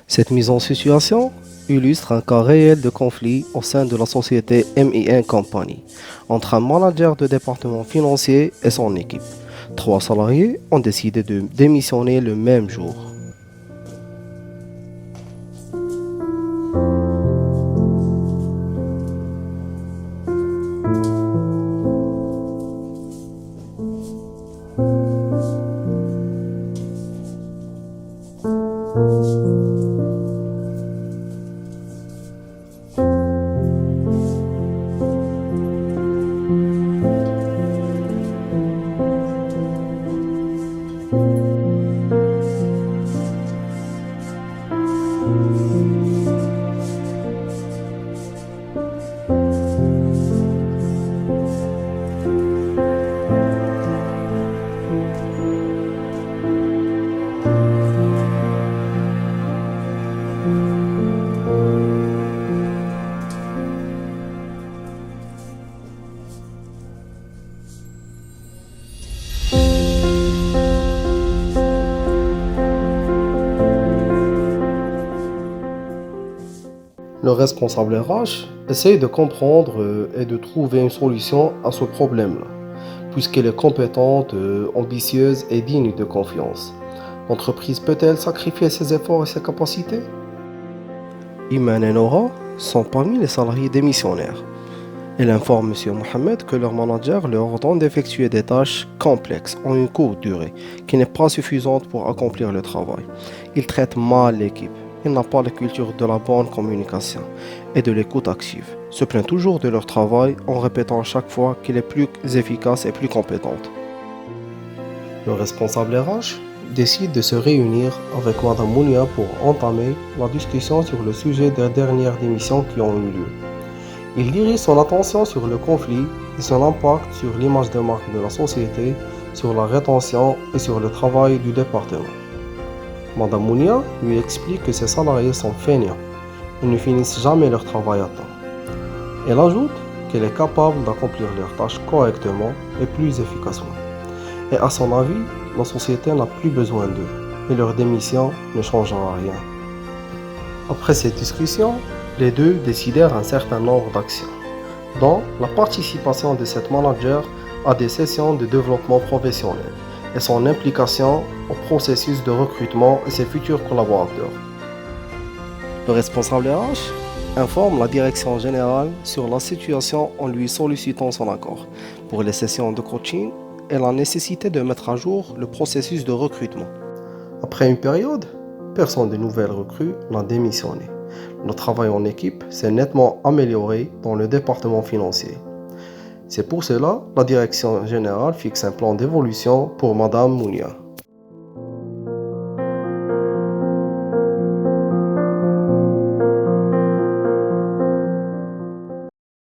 Cette mise en situation illustre un cas réel de conflit au sein de la société MIN Company entre un manager de département financier et son équipe. Trois salariés ont décidé de démissionner le même jour. Le responsable RH essaye de comprendre et de trouver une solution à ce problème-là, puisqu'elle est compétente, ambitieuse et digne de confiance. L'entreprise peut-elle sacrifier ses efforts et ses capacités? Iman et Nora sont parmi les salariés démissionnaires. Elle informe M. Mohamed que leur manager leur ordonne d'effectuer des tâches complexes en une courte durée, qui n'est pas suffisante pour accomplir le travail. Il traite mal l'équipe. Il n'a pas la culture de la bonne communication et de l'écoute active. Se plaint toujours de leur travail en répétant chaque fois qu'il est plus efficace et plus compétente. Le responsable RH décide de se réunir avec Madame Mounia pour entamer la discussion sur le sujet des dernières démissions qui ont eu lieu. Il dirige son attention sur le conflit et son impact sur l'image de marque de la société, sur la rétention et sur le travail du département. Madame Mounia lui explique que ses salariés sont feignants et ne finissent jamais leur travail à temps. Elle ajoute qu'elle est capable d'accomplir leurs tâches correctement et plus efficacement. Et à son avis, la société n'a plus besoin d'eux et leur démission ne changera rien. Après cette discussion, les deux décidèrent un certain nombre d'actions, dont la participation de cette manager à des sessions de développement professionnel et son implication au processus de recrutement et ses futurs collaborateurs. Le responsable RH informe la direction générale sur la situation en lui sollicitant son accord pour les sessions de coaching et la nécessité de mettre à jour le processus de recrutement. Après une période, personne de nouvelles recrues n'a démissionné. Le travail en équipe s'est nettement amélioré dans le département financier. C'est pour cela que la direction générale fixe un plan d'évolution pour Madame Mounia.